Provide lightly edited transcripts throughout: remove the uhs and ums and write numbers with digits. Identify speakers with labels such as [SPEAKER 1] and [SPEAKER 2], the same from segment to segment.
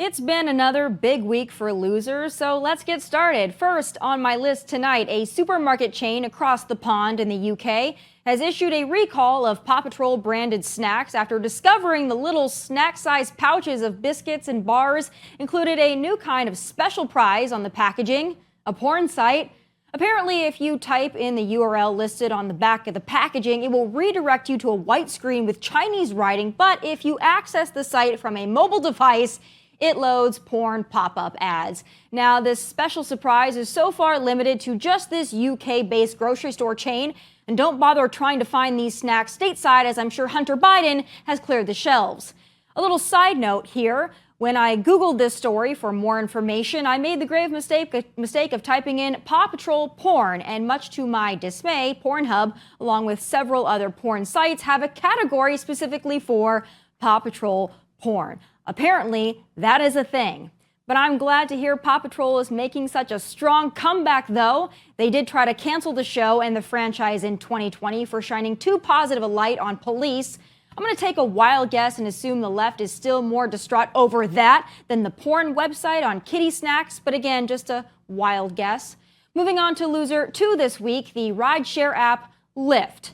[SPEAKER 1] It's been another big week for losers, so let's get started. First on my list tonight, a supermarket chain across the pond in the UK has issued a recall of Paw Patrol branded snacks after discovering the little snack-sized pouches of biscuits and bars included a new kind of special prize on the packaging, a porn site. Apparently, if you type in the URL listed on the back of the packaging, it will redirect you to a white screen with Chinese writing, but if you access the site from a mobile device, it loads porn pop-up ads. Now, this special surprise is so far limited to just this UK-based grocery store chain, and don't bother trying to find these snacks stateside, as I'm sure Hunter Biden has cleared the shelves. A little side note here. When I Googled this story for more information, I made the grave mistake of typing in Paw Patrol porn, and much to my dismay, Pornhub, along with several other porn sites, have a category specifically for Paw Patrol porn. Apparently, that is a thing. But I'm glad to hear Paw Patrol is making such a strong comeback, though. They did try to cancel the show and the franchise in 2020 for shining too positive a light on police. I'm going to take a wild guess and assume the left is still more distraught over that than the porn website on kitty snacks, but again, just a wild guess. Moving on to loser 2 this week, the rideshare app Lyft.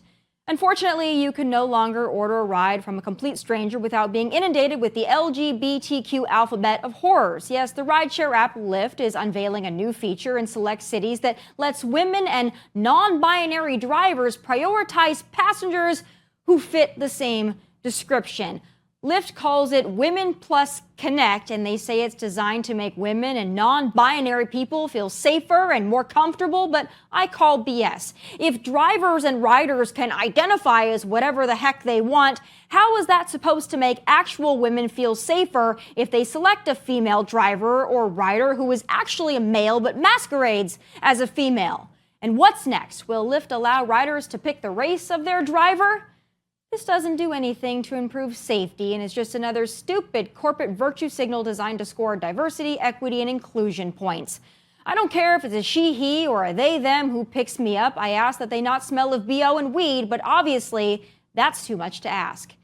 [SPEAKER 1] Unfortunately, you can no longer order a ride from a complete stranger without being inundated with the LGBTQ alphabet of horrors. Yes, the rideshare app Lyft is unveiling a new feature in select cities that lets women and non-binary drivers prioritize passengers who fit the same description. Lyft calls it Women Plus Connect, and they say it's designed to make women and non-binary people feel safer and more comfortable, but I call BS. If drivers and riders can identify as whatever the heck they want, how is that supposed to make actual women feel safer if they select a female driver or rider who is actually a male but masquerades as a female? And what's next? Will Lyft allow riders to pick the race of their driver? This doesn't do anything to improve safety and is just another stupid corporate virtue signal designed to score diversity, equity, and inclusion points. I don't care if it's a she, he, or a they, them who picks me up. I ask that they not smell of BO and weed, but obviously that's too much to ask.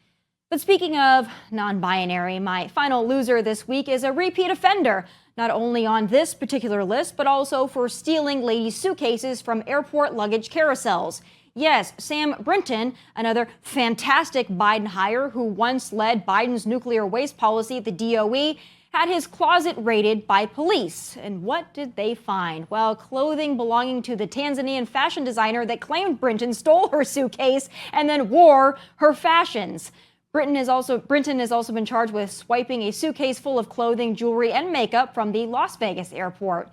[SPEAKER 1] But speaking of non-binary, my final loser this week is a repeat offender, not only on this particular list, but also for stealing ladies' suitcases from airport luggage carousels. Yes, Sam Brinton, another fantastic Biden hire who once led Biden's nuclear waste policy at the DOE, had his closet raided by police. And what did they find? Well, clothing belonging to the Tanzanian fashion designer that claimed Brinton stole her suitcase and then wore her fashions. Brinton has also been charged with swiping a suitcase full of clothing, jewelry, and makeup from the Las Vegas airport.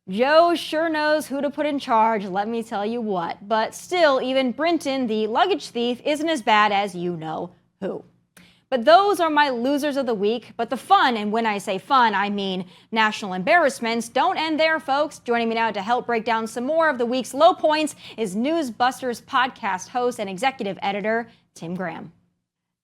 [SPEAKER 1] Joe sure knows who to put in charge, let me tell you what. But still, even Brinton, the luggage thief, isn't as bad as you know who. But those are my losers of the week. But the fun, and when I say fun, I mean national embarrassments, don't end there, folks. Joining me now to help break down some more of the week's low points is Newsbusters podcast host and executive editor, Tim Graham.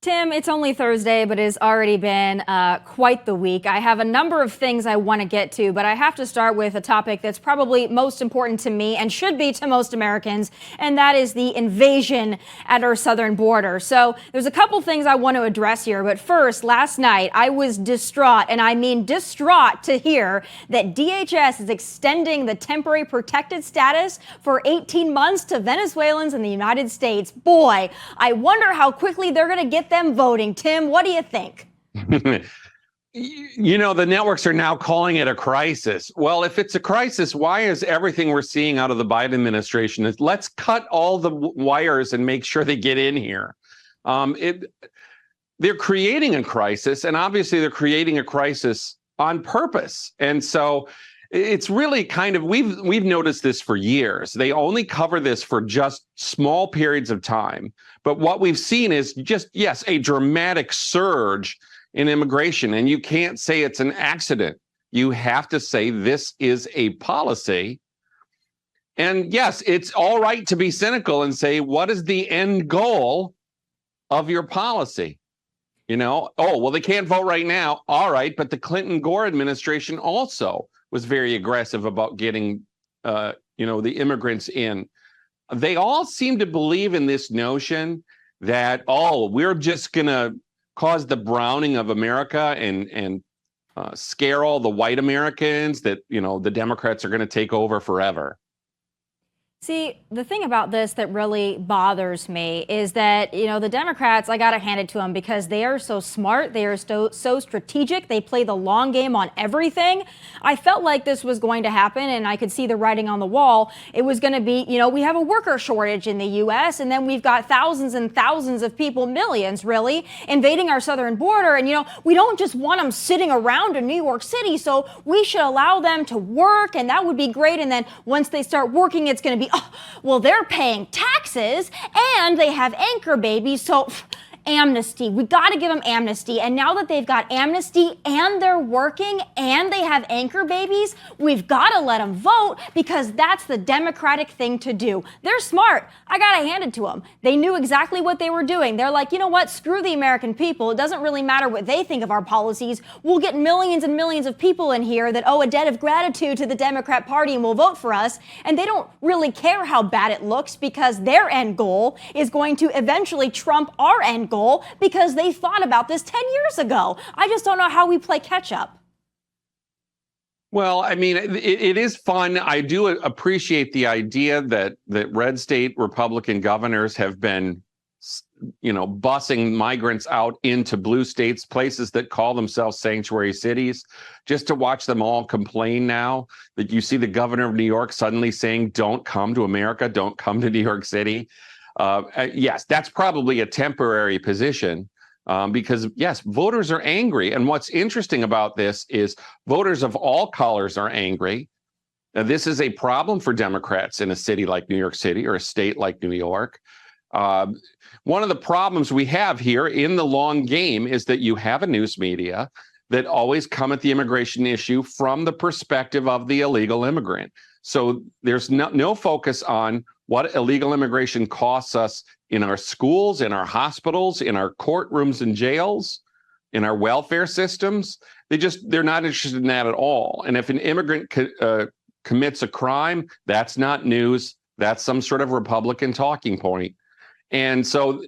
[SPEAKER 1] Tim, it's only Thursday, but it's already been quite the week. I have a number of things I want to get to, but I have to start with a topic that's probably most important to me and should be to most Americans, and that is the invasion at our southern border. So there's a couple things I want to address here, but first, last night I was distraught, and I mean distraught, to hear that DHS is extending the temporary protected status for 18 months to Venezuelans in the United States. Boy, I wonder how quickly they're going to get them voting. Tim, what do you think?
[SPEAKER 2] You know, the networks are now calling it a crisis. Well, if it's a crisis, why is everything we're seeing out of the Biden administration is let's cut all the wires and make sure they get in here? They're creating a crisis, and obviously they're creating a crisis on purpose. And so it's really kind of, we've noticed this for years. They only cover this for just small periods of time. But what we've seen is just, yes, a dramatic surge in immigration. And you can't say it's an accident. You have to say this is a policy. And yes, it's all right to be cynical and say, what is the end goal of your policy? You know, oh, well, they can't vote right now. All right. But the Clinton-Gore administration also was very aggressive about getting, the immigrants in. They all seem to believe in this notion that, oh, we're just going to cause the browning of America and scare all the white Americans that, the Democrats are going to take over forever.
[SPEAKER 1] See, the thing about this that really bothers me is that, the Democrats, I got to hand it to them because they are so smart. They are so strategic. They play the long game on everything. I felt like this was going to happen, and I could see the writing on the wall. It was going to be, we have a worker shortage in the U.S., and then we've got thousands and thousands of people, millions really, invading our southern border. And, we don't just want them sitting around in New York City, so we should allow them to work, and that would be great. And then once they start working, it's going to be, well, they're paying taxes and they have anchor babies, so amnesty. We got to give them amnesty. And now that they've got amnesty and they're working and they have anchor babies, we've got to let them vote because that's the Democratic thing to do. They're smart. I got to hand it to them. They knew exactly what they were doing. They're like, you know what? Screw the American people. It doesn't really matter what they think of our policies. We'll get millions and millions of people in here that owe a debt of gratitude to the Democrat Party and will vote for us. And they don't really care how bad it looks because their end goal is going to eventually trump our end goal because they thought about this 10 years ago. I just don't know how we play catch up.
[SPEAKER 2] Well, I mean, it is fun. I do appreciate the idea that red state Republican governors have been, busing migrants out into blue states, places that call themselves sanctuary cities, just to watch them all complain now that you see the governor of New York suddenly saying, don't come to America, don't come to New York City. Yes, that's probably a temporary position because, yes, voters are angry. And what's interesting about this is voters of all colors are angry. Now, this is a problem for Democrats in a city like New York City or a state like New York. One of the problems we have here in the long game is that you have a news media that always come at the immigration issue from the perspective of the illegal immigrant. So there's no focus on what illegal immigration costs us in our schools, in our hospitals, in our courtrooms and jails, in our welfare systems. They're not interested in that at all. And if an immigrant commits a crime, that's not news. That's some sort of Republican talking point. And so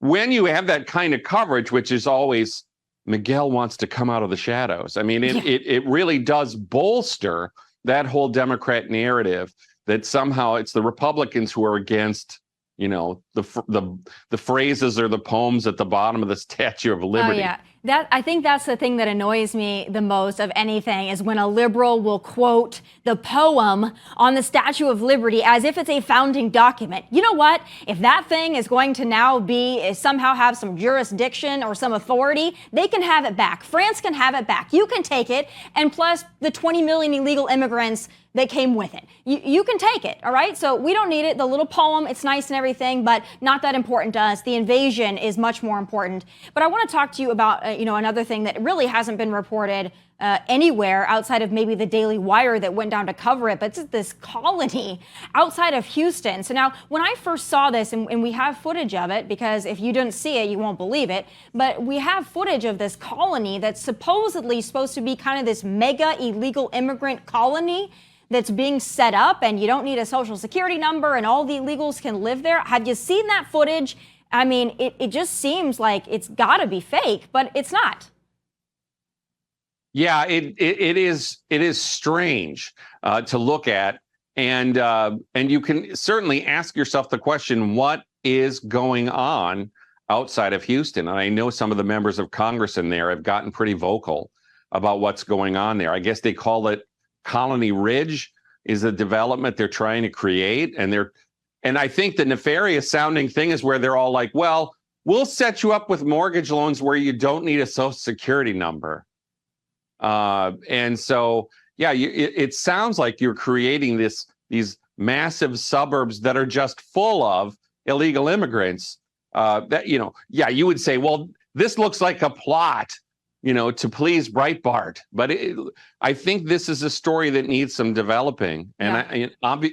[SPEAKER 2] when you have that kind of coverage, which is always Miguel wants to come out of the shadows. I mean, it really does bolster that whole Democrat narrative that somehow it's the Republicans who are against, the phrases or the poems at the bottom of the Statue of Liberty.
[SPEAKER 1] Oh, yeah. I think that's the thing that annoys me the most of anything is when a liberal will quote the poem on the Statue of Liberty as if it's a founding document. You know what? If that thing is going to now somehow have some jurisdiction or some authority, they can have it back. France can have it back. You can take it. And plus the 20 million illegal immigrants that came with it. You can take it, all right? So we don't need it. The little poem, it's nice and everything, but not that important to us. The invasion is much more important. But I want to talk to you about, another thing that really hasn't been reported anywhere outside of maybe the Daily Wire that went down to cover it, but it's this colony outside of Houston. So now, when I first saw this, and we have footage of it, because if you didn't see it, you won't believe it, but we have footage of this colony that's supposedly supposed to be kind of this mega illegal immigrant colony that's being set up, and you don't need a social security number, and all the illegals can live there. Have you seen that footage? I mean, it just seems like it's got to be fake, but it's not.
[SPEAKER 2] Yeah, it is strange to look at, and you can certainly ask yourself the question: what is going on outside of Houston? And I know some of the members of Congress in there have gotten pretty vocal about what's going on there. I guess they call it Colony Ridge is a development they're trying to create, and I think the nefarious sounding thing is where they're all like, well, we'll set you up with mortgage loans where you don't need a social security number. And so, yeah, it sounds like you're creating these massive suburbs that are just full of illegal immigrants. You would say, well, this looks like a plot, to please Breitbart. But I think this is a story that needs some developing. And
[SPEAKER 1] yeah.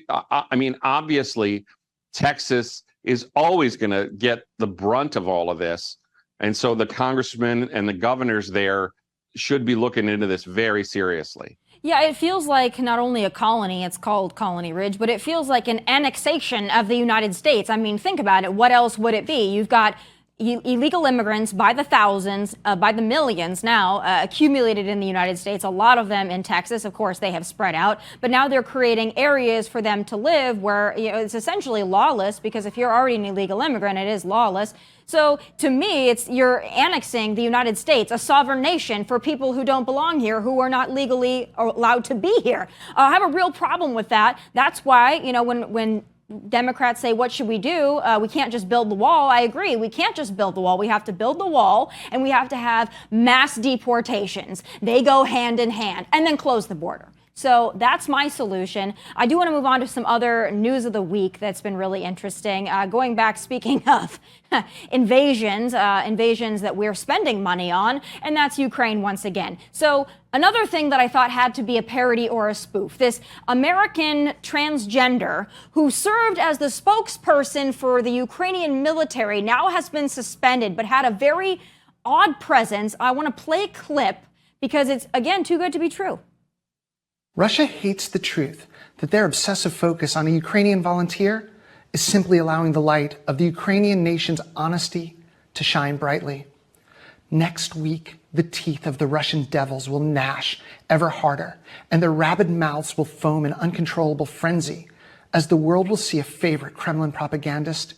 [SPEAKER 2] Obviously, Texas is always going to get the brunt of all of this. And so the congressmen and the governors there should be looking into this very seriously.
[SPEAKER 1] Yeah, it feels like not only a colony, it's called Colony Ridge, but it feels like an annexation of the United States. I mean, think about it. What else would it be? You've got illegal immigrants by the thousands, by the millions now accumulated in the United States, a lot of them in Texas. Of course, they have spread out, but now they're creating areas for them to live where it's essentially lawless, because if you're already an illegal immigrant, it is lawless. So to me, you're annexing the United States, a sovereign nation, for people who don't belong here, who are not legally allowed to be here. I have a real problem with that. That's why, when Democrats say, what should we do? We can't just build the wall. I agree. We can't just build the wall. We have to build the wall, and we have to have mass deportations. They go hand in hand, and then close the border. So that's my solution. I do want to move on to some other news of the week that's been really interesting. Going back, speaking of invasions that we're spending money on, and that's Ukraine once again. So another thing that I thought had to be a parody or a spoof, this American transgender who served as the spokesperson for the Ukrainian military now has been suspended, but had a very odd presence. I want to play a clip because it's, again, too good to be true.
[SPEAKER 3] Russia hates the truth that their obsessive focus on a Ukrainian volunteer is simply allowing the light of the Ukrainian nation's honesty to shine brightly. Next week, the teeth of the Russian devils will gnash ever harder, and their rabid mouths will foam in uncontrollable frenzy as the world will see a favorite Kremlin propagandist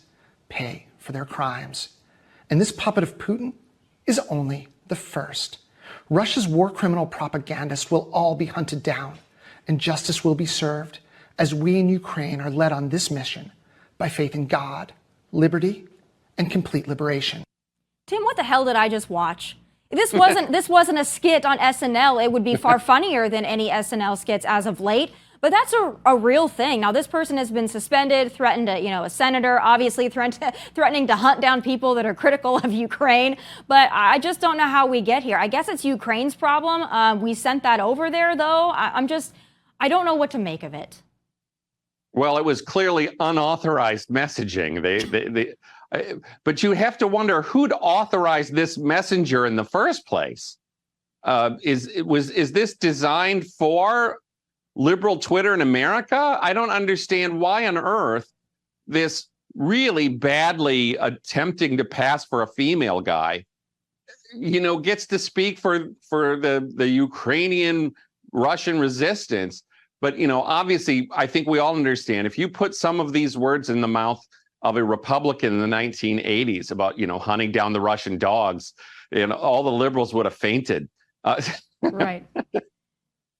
[SPEAKER 3] pay for their crimes. And this puppet of Putin is only the first. Russia's war criminal propagandists will all be hunted down, and justice will be served as we in Ukraine are led on this mission by faith in God, liberty, and complete liberation.
[SPEAKER 1] Tim, what the hell did I just watch? This wasn't a skit on SNL. It would be far funnier than any SNL skits as of late. But that's a real thing. Now, this person has been suspended, threatened to, a senator, obviously threatening to hunt down people that are critical of Ukraine. But I just don't know how we get here. I guess it's Ukraine's problem. We sent that over there, though. I don't know what to make of it.
[SPEAKER 2] Well, it was clearly unauthorized messaging. But you have to wonder who'd authorize this messenger in the first place. Is this designed for liberal Twitter in America? I don't understand why on earth this really badly attempting to pass for a female guy, gets to speak for the Ukrainian Russian resistance. But, obviously, I think we all understand if you put some of these words in the mouth of a Republican in the 1980s about, hunting down the Russian dogs, all the liberals would have fainted.
[SPEAKER 1] Right.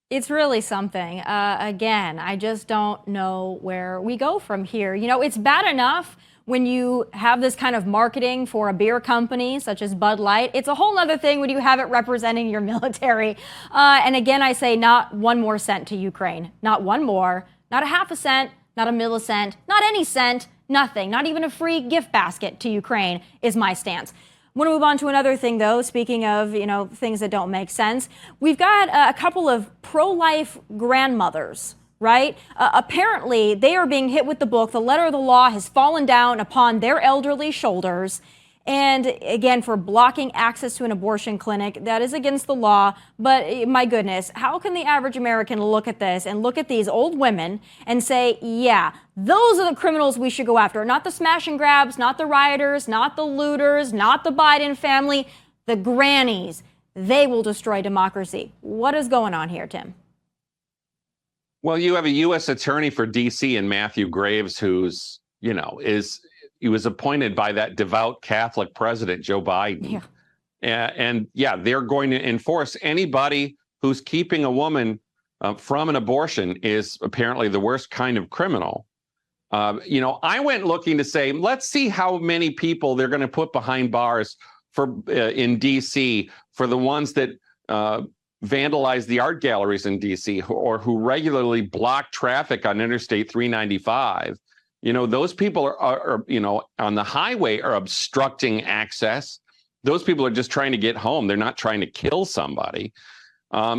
[SPEAKER 1] It's really something. Again, I just don't know where we go from here. It's bad enough when you have this kind of marketing for a beer company such as Bud Light. It's a whole other thing when you have it representing your military. And again, I say not one more cent to Ukraine. Not one more. Not a half a cent. Not a millicent. Not any cent. Nothing. Not even a free gift basket to Ukraine is my stance. I want to move on to another thing, though. Speaking of, things that don't make sense, we've got a couple of pro-life grandmothers, right? Apparently, they are being hit with the book. The letter of the law has fallen down upon their elderly shoulders. And again, for blocking access to an abortion clinic, that is against the law. But my goodness, how can the average American look at this and look at these old women and say, yeah, those are the criminals we should go after? Not the smash and grabs, not the rioters, not the looters, not the Biden family, the grannies. They will destroy democracy. What is going on here, Tim?
[SPEAKER 2] Well, you have a U.S. attorney for D.C. in Matthew Graves, who's, he was appointed by that devout Catholic president, Joe Biden. Yeah. And they're going to enforce anybody who's keeping a woman from an abortion is apparently the worst kind of criminal. I went looking to say, let's see how many people they're going to put behind bars for in D.C. for the ones that vandalize the art galleries in D.C. or who regularly block traffic on Interstate 395. Those people are on the highway are obstructing access. Those people are just trying to get home. They're not trying to kill somebody.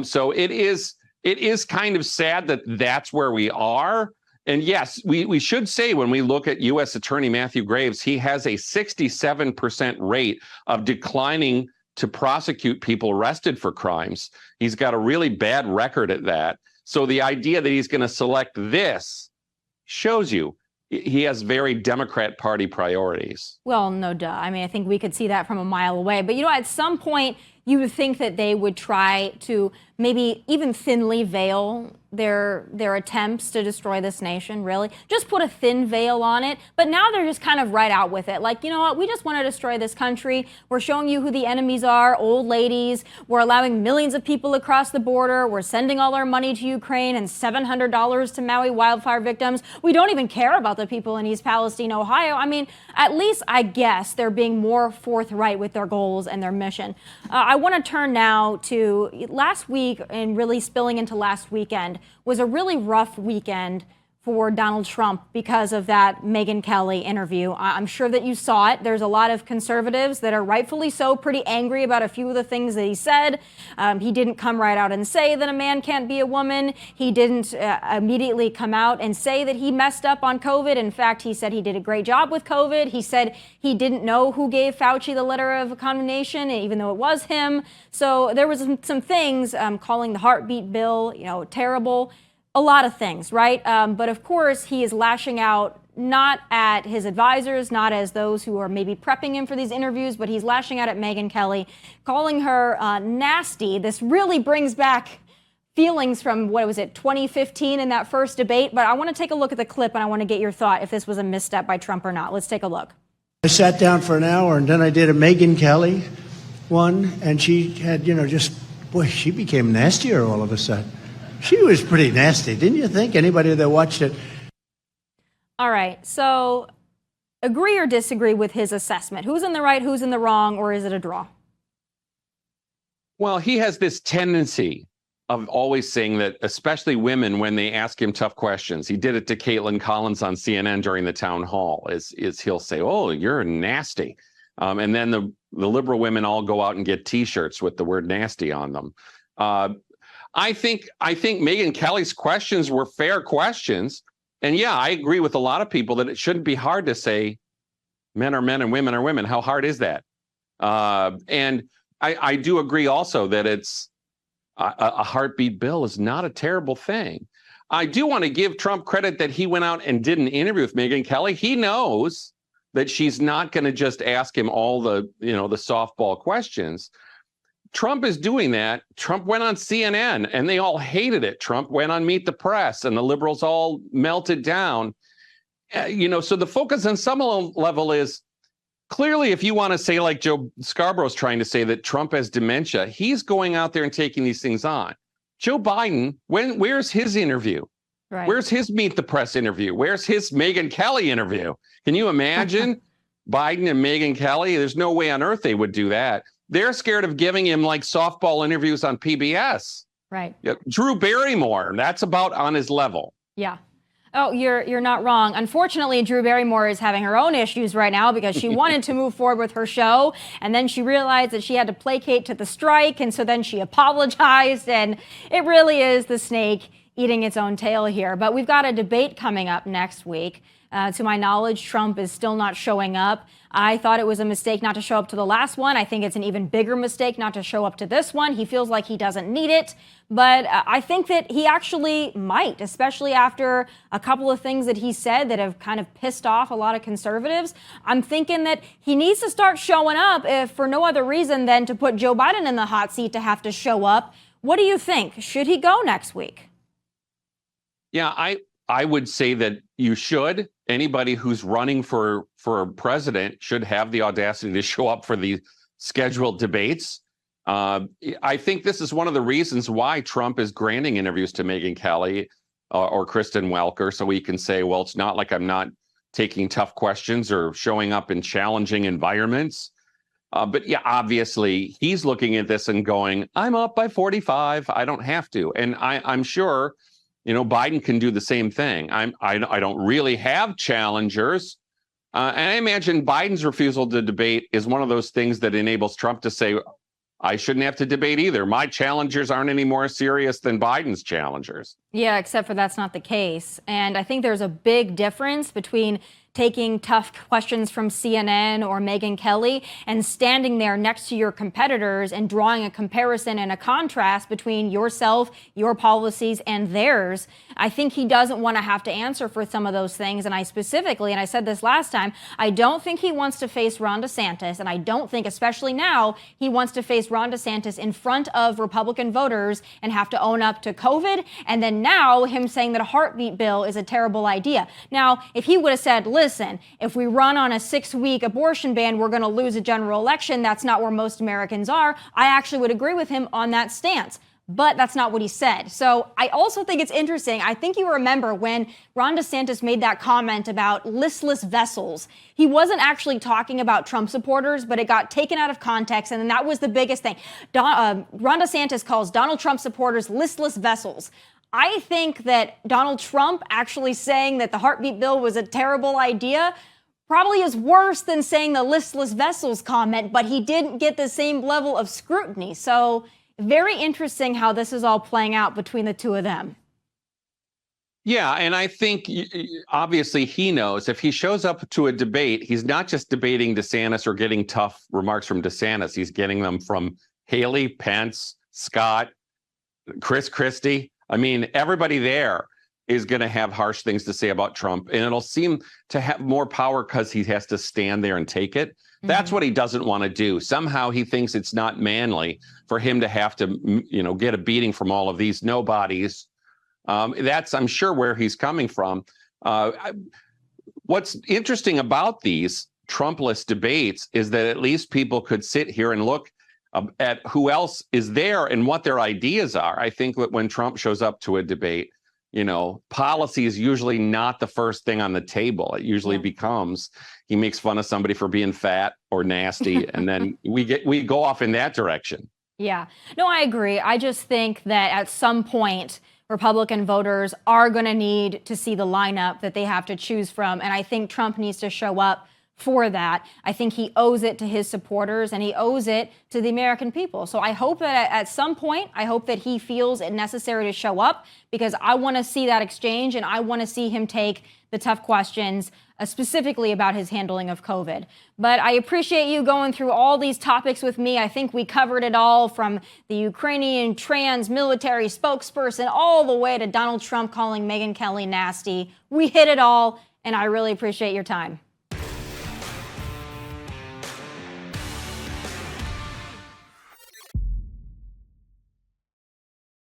[SPEAKER 2] So it is kind of sad that that's where we are. And yes, we should say when we look at U.S. Attorney Matthew Graves, he has a 67% rate of declining to prosecute people arrested for crimes. He's got a really bad record at that. So the idea that he's going to select this shows you he has very Democrat Party priorities.
[SPEAKER 1] Well, no duh. I mean, I think we could see that from a mile away. But, at some point, you would think that they would try to maybe even thinly veil their attempts to destroy this nation, really. Just put a thin veil on it. But now they're just kind of right out with it. Like, you know what? We just want to destroy this country. We're showing you who the enemies are, old ladies. We're allowing millions of people across the border. We're sending all our money to Ukraine and $700 to Maui wildfire victims. We don't even care about the people in East Palestine, Ohio. I mean, at least I guess they're being more forthright with their goals and their mission. I want to turn now to last week, and really spilling into last weekend was a really rough weekend for Donald Trump because of that Megyn Kelly interview. I'm sure that you saw it. There's a lot of conservatives that are rightfully so pretty angry about a few of the things that he said. He didn't come right out and say that a man can't be a woman. He didn't immediately come out and say that he messed up on COVID. In fact, he said he did a great job with COVID. He said he didn't know who gave Fauci the letter of condemnation, even though it was him. So there was some things, calling the heartbeat bill, terrible. A lot of things, right? But of course, he is lashing out not at his advisors, not as those who are maybe prepping him for these interviews, but he's lashing out at Megyn Kelly, calling her nasty. This really brings back feelings from, 2015 in that first debate. But I want to take a look at the clip, and I want to get your thought if this was a misstep by Trump or not. Let's take a look.
[SPEAKER 4] I sat down for an hour, and then I did a Megyn Kelly one, and she had, she became nastier all of a sudden. She was pretty nasty, didn't you think? Anybody that watched it?
[SPEAKER 1] All right. So agree or disagree with his assessment? Who's in the right, who's in the wrong, or is it a draw?
[SPEAKER 2] Well, he has this tendency of always saying that, especially women, when they ask him tough questions. He did it to Caitlin Collins on CNN during the town hall, is he'll say, "Oh, you're nasty." And then the liberal women all go out and get T-shirts with the word nasty on them. I think Megyn Kelly's questions were fair questions. And yeah, I agree with a lot of people that it shouldn't be hard to say men are men and women are women. How hard is that? And I do agree also that it's a heartbeat bill is not a terrible thing. I do want to give Trump credit that he went out and did an interview with Megyn Kelly. He knows that she's not going to just ask him all the softball questions. Trump is doing that. Trump went on CNN and they all hated it. Trump went on Meet the Press and the liberals all melted down. So the focus on some level is clearly, if you want to say, like Joe Scarborough's trying to say, that Trump has dementia, he's going out there and taking these things on. Joe Biden, where's his interview?
[SPEAKER 1] Right.
[SPEAKER 2] Where's his Meet the Press interview? Where's his Megyn Kelly interview? Can you imagine Biden and Megyn Kelly? There's no way on earth they would do that. They're scared of giving him like softball interviews on PBS.
[SPEAKER 1] Right.
[SPEAKER 2] Yeah, Drew Barrymore, that's about on his level.
[SPEAKER 1] Yeah. Oh, you're not wrong. Unfortunately, Drew Barrymore is having her own issues right now because she wanted to move forward with her show, and then she realized that she had to placate to the strike, and so then she apologized, and it really is the snake eating its own tail here. But we've got a debate coming up next week. To my knowledge, Trump is still not showing up. I thought it was a mistake not to show up to the last one. I think it's an even bigger mistake not to show up to this one. He feels like he doesn't need it. But I think that he actually might, especially after a couple of things that he said that have kind of pissed off a lot of conservatives. I'm thinking that he needs to start showing up, if for no other reason than to put Joe Biden in the hot seat to have to show up. What do you think? Should he go next week?
[SPEAKER 2] Yeah, I would say that you should. Anybody who's running for president should have the audacity to show up for the scheduled debates. I think this is one of the reasons why Trump is granting interviews to Megyn Kelly or Kristen Welker, so he can say, well, it's not like I'm not taking tough questions or showing up in challenging environments. But yeah, obviously, he's looking at this and going, I'm up by 45. I don't have to. And I'm sure Biden can do the same thing. I don't really have challengers. And I imagine Biden's refusal to debate is one of those things that enables Trump to say, I shouldn't have to debate either. My challengers aren't any more serious than Biden's challengers.
[SPEAKER 1] Yeah, except for that's not the case. And I think there's a big difference between taking tough questions from CNN or Megyn Kelly and standing there next to your competitors and drawing a comparison and a contrast between yourself, your policies, and theirs. I think he doesn't want to have to answer for some of those things. And I specifically, and I said this last time, I don't think he wants to face Ron DeSantis. And I don't think, especially now, he wants to face Ron DeSantis in front of Republican voters and have to own up to COVID. And then now him saying that a heartbeat bill is a terrible idea. Now, if he would have said, listen, if we run on a 6-week abortion ban, we're going to lose a general election. That's not where most Americans are. I actually would agree with him on that stance. But that's not what he said. So I also think it's interesting. I think you remember when Ron DeSantis made that comment about listless vessels. He wasn't actually talking about Trump supporters, but it got taken out of context. And that was the biggest thing. Ron DeSantis calls Donald Trump supporters listless vessels. I think that Donald Trump actually saying that the heartbeat bill was a terrible idea probably is worse than saying the listless vessels comment, but he didn't get the same level of scrutiny. So very interesting how this is all playing out between the two of them.
[SPEAKER 2] Yeah, and I think obviously he knows if he shows up to a debate, he's not just debating DeSantis or getting tough remarks from DeSantis. He's getting them from Haley, Pence, Scott, Chris Christie. I mean, everybody there is going to have harsh things to say about Trump, and it'll seem to have more power because he has to stand there and take it. That's what he doesn't want to do. Somehow he thinks it's not manly for him to have to, get a beating from all of these nobodies. That's, I'm sure, where he's coming from. What's interesting about these Trumpless debates is that at least people could sit here and look at who else is there and what their ideas are. I think that when Trump shows up to a debate, policy is usually not the first thing on the table. It usually becomes he makes fun of somebody for being fat or nasty, and then we go off in that direction.
[SPEAKER 1] Yeah, no, I agree. I just think that at some point, Republican voters are going to need to see the lineup that they have to choose from. And I think Trump needs to show up for that. I think he owes it to his supporters and he owes it to the American people. So I hope that at some point, I hope that he feels it necessary to show up, because I want to see that exchange and I want to see him take the tough questions, specifically about his handling of COVID. But I appreciate you going through all these topics with me. I think we covered it all, from the Ukrainian trans military spokesperson all the way to Donald Trump calling Megyn Kelly nasty. We hit it all, and I really appreciate your time.